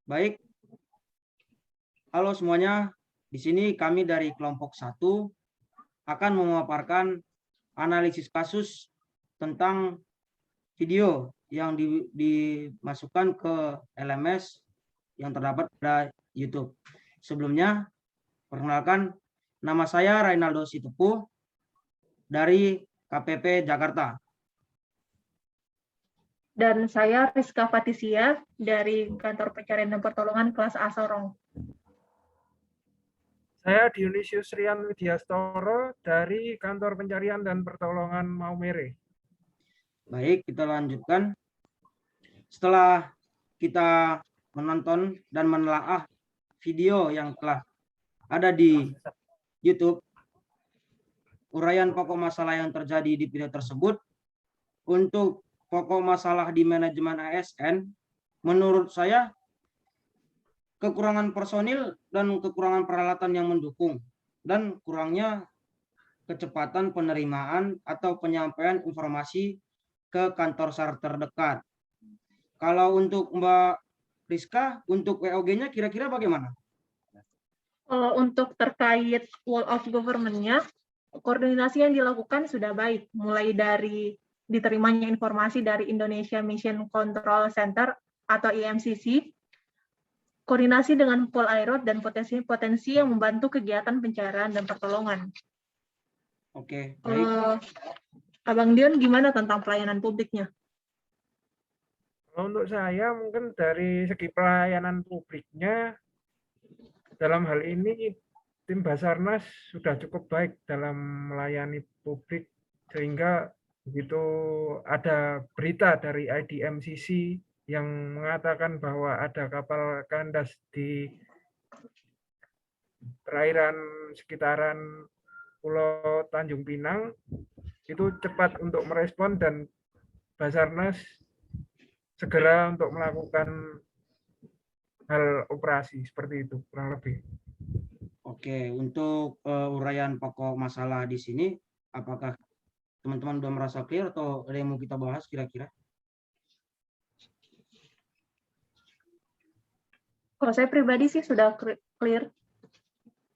Baik, halo semuanya. Di sini kami dari kelompok 1 akan memaparkan analisis kasus tentang video yang dimasukkan ke LMS yang terdapat pada YouTube. Sebelumnya, perkenalkan, nama saya Reynaldo Sitepuh dari KPP Jakarta. Dan saya Rizka Fatisia dari Kantor Pencarian dan Pertolongan kelas A Sorong. Saya Dionysius Rian Widyastoro dari Kantor Pencarian dan Pertolongan Maumere. Baik, kita lanjutkan. Setelah kita menonton dan menelaah video yang telah ada di YouTube, uraian pokok masalah yang terjadi di video tersebut, untuk pokok masalah di manajemen ASN, menurut saya kekurangan personil dan kekurangan peralatan yang mendukung, dan kurangnya kecepatan penerimaan atau penyampaian informasi ke kantor SAR terdekat. Kalau untuk Mbak Rizka, untuk WOG-nya kira-kira bagaimana? Kalau untuk terkait wall of government-nya, koordinasi yang dilakukan sudah baik, mulai dari diterimanya informasi dari Indonesia Mission Control Center atau IMCC, koordinasi dengan Polairot dan potensi-potensi yang membantu kegiatan pencarian dan pertolongan. Oke, baik. Abang Dion gimana tentang pelayanan publiknya? Untuk saya mungkin dari segi pelayanan publiknya, dalam hal ini tim Basarnas sudah cukup baik dalam melayani publik, sehingga begitu ada berita dari IDMCC yang mengatakan bahwa ada kapal kandas di perairan sekitaran Pulau Tanjung Pinang, itu cepat untuk merespon dan Basarnas segera untuk melakukan hal operasi seperti itu kurang lebih. Oke, untuk uraian pokok masalah di sini, apakah teman-teman sudah merasa clear atau ada yang mau kita bahas kira-kira? Kalau saya pribadi sih sudah clear.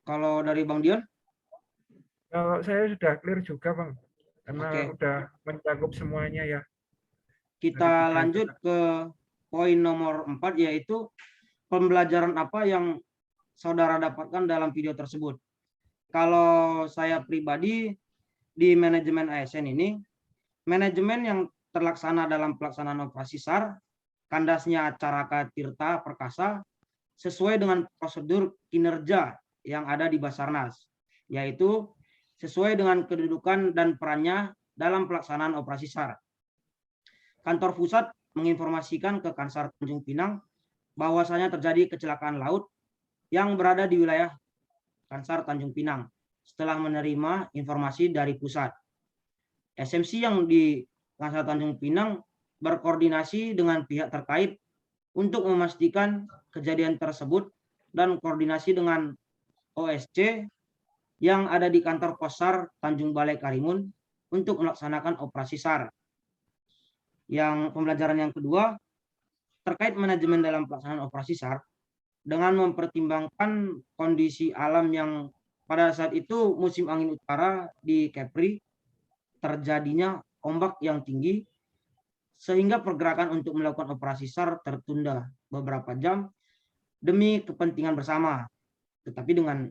Kalau dari Bang Dion? Kalau saya sudah clear juga, Bang, karena Oke. udah mencakup semuanya ya. Kita lanjut ke poin nomor 4, yaitu pembelajaran apa yang saudara dapatkan dalam video tersebut. Kalau saya pribadi di manajemen ASN ini, manajemen yang terlaksana dalam pelaksanaan operasi SAR, kandasnya Caraka Tirta Perkasa, sesuai dengan prosedur kinerja yang ada di Basarnas, yaitu sesuai dengan kedudukan dan perannya dalam pelaksanaan operasi SAR. Kantor pusat menginformasikan ke Kansar Tanjung Pinang bahwasanya terjadi kecelakaan laut yang berada di wilayah Kansar Tanjung Pinang setelah menerima informasi dari pusat. SMC yang di Kansar Tanjung Pinang berkoordinasi dengan pihak terkait untuk memastikan kejadian tersebut dan koordinasi dengan OSC yang ada di kantor Pos SAR Tanjung Balai Karimun untuk melaksanakan operasi SAR. Yang pembelajaran yang kedua terkait manajemen dalam pelaksanaan operasi SAR dengan mempertimbangkan kondisi alam yang pada saat itu musim angin utara di Kepri, terjadinya ombak yang tinggi sehingga pergerakan untuk melakukan operasi SAR tertunda beberapa jam demi kepentingan bersama. Tetapi dengan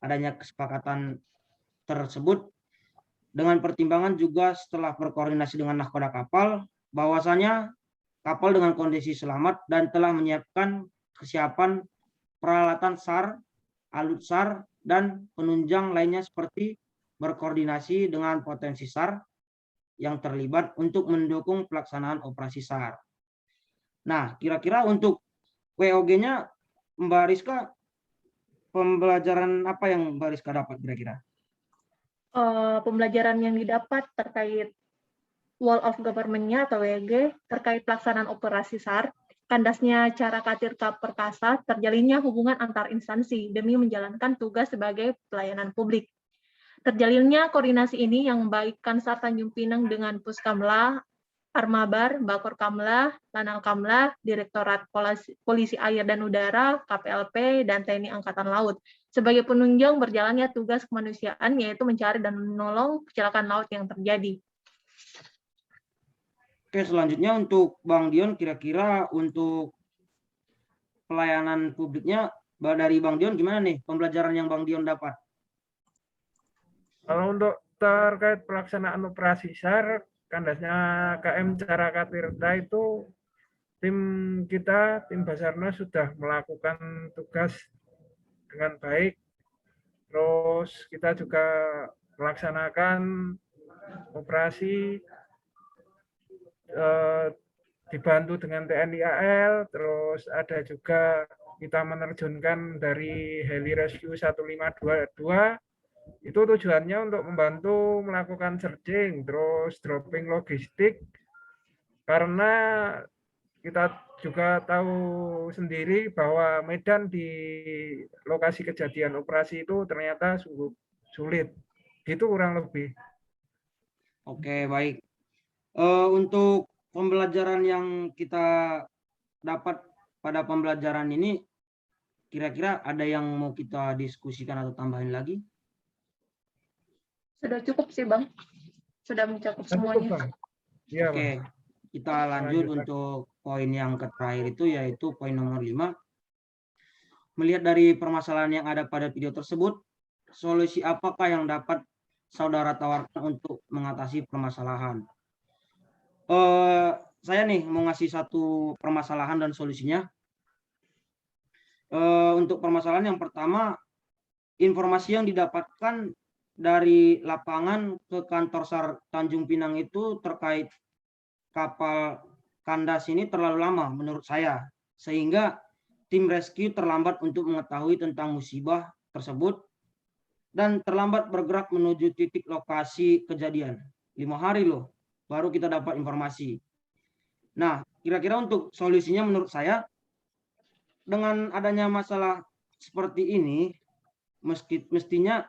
adanya kesepakatan tersebut, dengan pertimbangan juga setelah berkoordinasi dengan nahkoda kapal, bahwasanya kapal dengan kondisi selamat dan telah menyiapkan kesiapan peralatan SAR, alut SAR, dan penunjang lainnya seperti berkoordinasi dengan potensi SAR yang terlibat untuk mendukung pelaksanaan operasi SAR. Nah, kira-kira untuk WOG-nya Mbak Rizka, pembelajaran apa yang Mbak Rizka dapat kira-kira? Pembelajaran yang didapat terkait wall of government-nya atau WG terkait pelaksanaan operasi SAR, kandasnya Caraka Tirta Perkasa, terjalinnya hubungan antar instansi demi menjalankan tugas sebagai pelayanan publik. Terjalinnya koordinasi ini yang baik Kansar Tanjung Pinang dengan Puskamla Armabar, Bakor Kamlah, Lanal Kamlah, Direktorat Polisi Air dan Udara, KPLP, dan TNI Angkatan Laut. Sebagai penunjang berjalannya tugas kemanusiaan, yaitu mencari dan menolong kecelakaan laut yang terjadi. Oke, selanjutnya untuk Bang Dion, kira-kira untuk pelayanan publiknya dari Bang Dion gimana nih pembelajaran yang Bang Dion dapat? Kalau untuk terkait pelaksanaan operasi SAR, kandasnya KM Caraka Tirta itu tim kita, tim Basarnas sudah melakukan tugas dengan baik. Terus kita juga melaksanakan operasi dibantu dengan TNI AL, terus ada juga kita menerjunkan dari heli rescue 1522. Itu tujuannya untuk membantu melakukan searching, terus dropping logistik, karena kita juga tahu sendiri bahwa medan di lokasi kejadian operasi itu ternyata sungguh sulit. Gitu kurang lebih. Oke, baik. Untuk pembelajaran yang kita dapat pada pembelajaran ini, kira-kira ada yang mau kita diskusikan atau tambahin lagi? Sudah cukup sih, Bang. Sudah mencakup semuanya. Ya, Oke, kita lanjut untuk poin yang terakhir itu, yaitu poin nomor 5. Melihat dari permasalahan yang ada pada video tersebut, solusi apakah yang dapat saudara tawarkan untuk mengatasi permasalahan? Saya nih mau ngasih satu permasalahan dan solusinya. Untuk permasalahan yang pertama, informasi yang didapatkan dari lapangan ke kantor SAR Tanjung Pinang itu terkait kapal kandas ini terlalu lama menurut saya, sehingga tim rescue terlambat untuk mengetahui tentang musibah tersebut dan terlambat bergerak menuju titik lokasi kejadian. 5 hari loh baru kita dapat informasi. Nah, kira-kira untuk solusinya menurut saya, dengan adanya masalah seperti ini, mestinya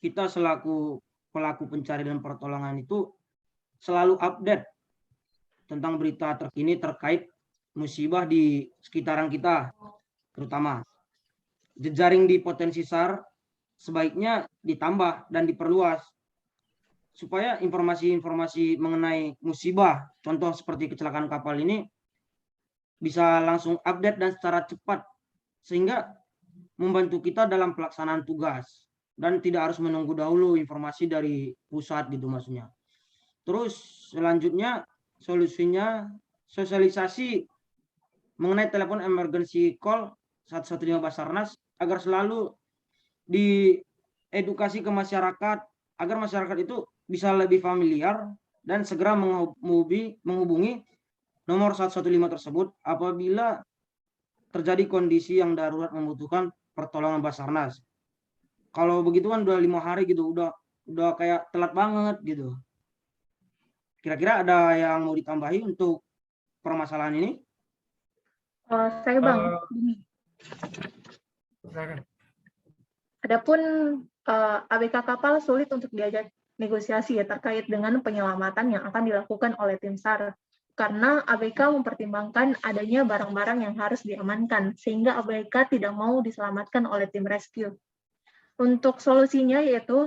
kita selaku pelaku pencari dan pertolongan itu selalu update tentang berita terkini terkait musibah di sekitaran kita, terutama jejaring di potensi SAR sebaiknya ditambah dan diperluas supaya informasi-informasi mengenai musibah, contoh seperti kecelakaan kapal ini, bisa langsung update dan secara cepat, sehingga membantu kita dalam pelaksanaan tugas dan tidak harus menunggu dahulu informasi dari pusat gitu maksudnya. Terus selanjutnya solusinya sosialisasi mengenai telepon emergency call 115 Basarnas agar selalu diedukasi ke masyarakat agar masyarakat itu bisa lebih familiar dan segera menghubungi nomor 115 tersebut apabila terjadi kondisi yang darurat membutuhkan pertolongan Basarnas. Kalau begitu kan udah 5 hari gitu, udah kayak telat banget gitu. Kira-kira ada yang mau ditambahi untuk permasalahan ini? Saya Bang. Adapun ABK kapal sulit untuk diajak negosiasi ya terkait dengan penyelamatan yang akan dilakukan oleh tim SAR. Karena ABK mempertimbangkan adanya barang-barang yang harus diamankan, sehingga ABK tidak mau diselamatkan oleh tim rescue. Untuk solusinya yaitu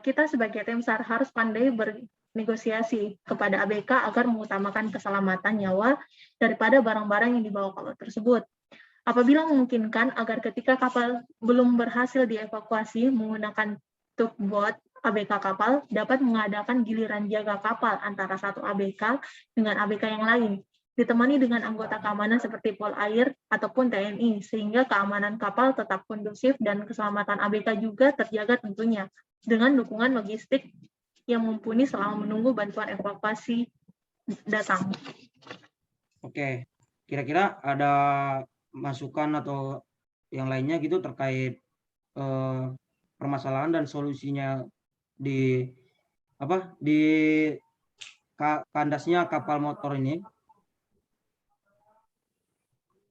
kita sebagai tim SAR harus pandai bernegosiasi kepada ABK agar mengutamakan keselamatan nyawa daripada barang-barang yang dibawa kapal tersebut. Apabila memungkinkan agar ketika kapal belum berhasil dievakuasi menggunakan tugboat, ABK kapal dapat mengadakan giliran jaga kapal antara satu ABK dengan ABK yang lain, ditemani dengan anggota keamanan seperti Pol Air ataupun TNI, sehingga keamanan kapal tetap kondusif dan keselamatan ABK juga terjaga tentunya, dengan dukungan logistik yang mumpuni selama menunggu bantuan evakuasi datang. Oke, kira-kira ada masukan atau yang lainnya gitu terkait permasalahan dan solusinya di kandasnya kapal motor ini?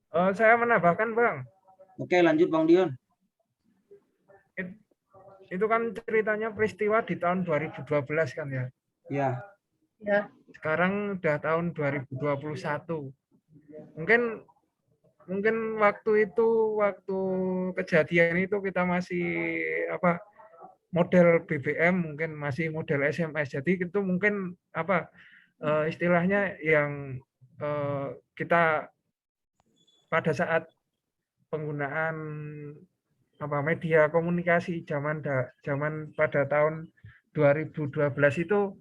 Saya menambahkan, Bang. Oke, lanjut Bang Dion. Itu kan ceritanya peristiwa di tahun 2012 kan ya? Ya. Ya. Sekarang udah tahun 2021. Mungkin waktu kejadian itu kita masih model BBM, mungkin masih model SMS. Jadi itu mungkin istilahnya yang kita pada saat penggunaan media komunikasi zaman pada tahun 2012 itu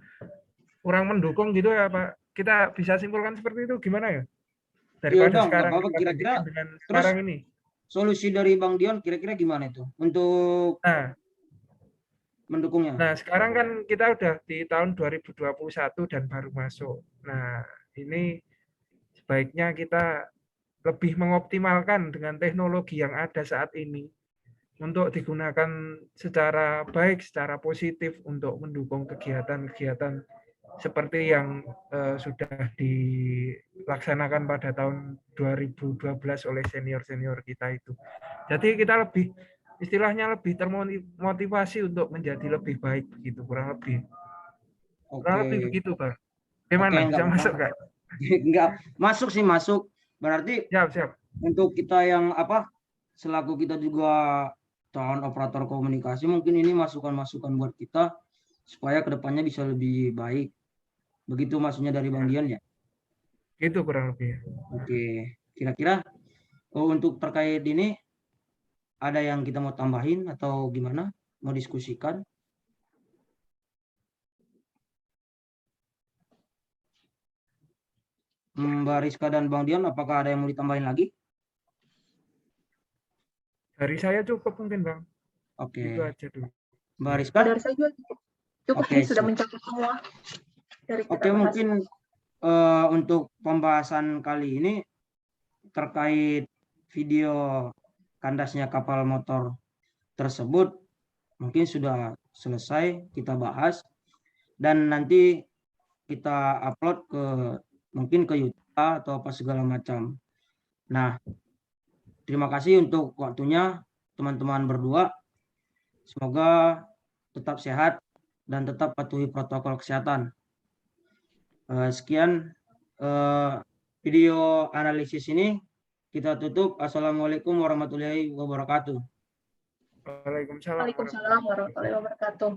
kurang mendukung gitu ya Pak. Kita bisa simpulkan seperti itu, gimana ya? Iya Daripada Bang, nggak sekarang apa-apa. Kira-kira dibandingkan dengan terus sekarang ini. solusi dari Bang Dion kira-kira gimana itu untuk mendukungnya? Nah, sekarang kan kita udah di tahun 2021 dan baru masuk. Nah, ini sebaiknya kita lebih mengoptimalkan dengan teknologi yang ada saat ini untuk digunakan secara baik, secara positif untuk mendukung kegiatan-kegiatan seperti yang sudah dilaksanakan pada tahun 2012 oleh senior-senior kita itu. Jadi kita istilahnya lebih termotivasi untuk menjadi lebih baik begitu, kurang lebih begitu Pak. Oke, Gimana, enggak bisa apa-apa. masuk Kak? Enggak, masuk sih masuk. Berarti Siap. untuk kita yang selaku kita juga calon operator komunikasi, mungkin ini masukan-masukan buat kita supaya kedepannya bisa lebih baik. Begitu maksudnya dari Bang Dian ya? Itu kurang lebih. Oke, kira-kira untuk terkait ini ada yang kita mau tambahin atau gimana? Mau diskusikan? Mbak Rizka dan Bang Dion, apakah ada yang mau ditambahin lagi? Dari saya cukup mungkin Bang. Oke, Itu aja dulu. Mbak Rizka? Dari saya juga cukup Oke, sih, sudah siap. mencakup semua dari kita Oke, bahas. mungkin untuk pembahasan kali ini terkait video kandasnya kapal motor tersebut mungkin sudah selesai kita bahas dan nanti kita upload mungkin ke YouTube atau apa segala macam. Nah, terima kasih untuk waktunya teman-teman berdua. Semoga tetap sehat dan tetap patuhi protokol kesehatan. Sekian video analisis ini. Kita tutup. Assalamualaikum warahmatullahi wabarakatuh. Waalaikumsalam Waalaikumsalam warahmatullahi wabarakatuh.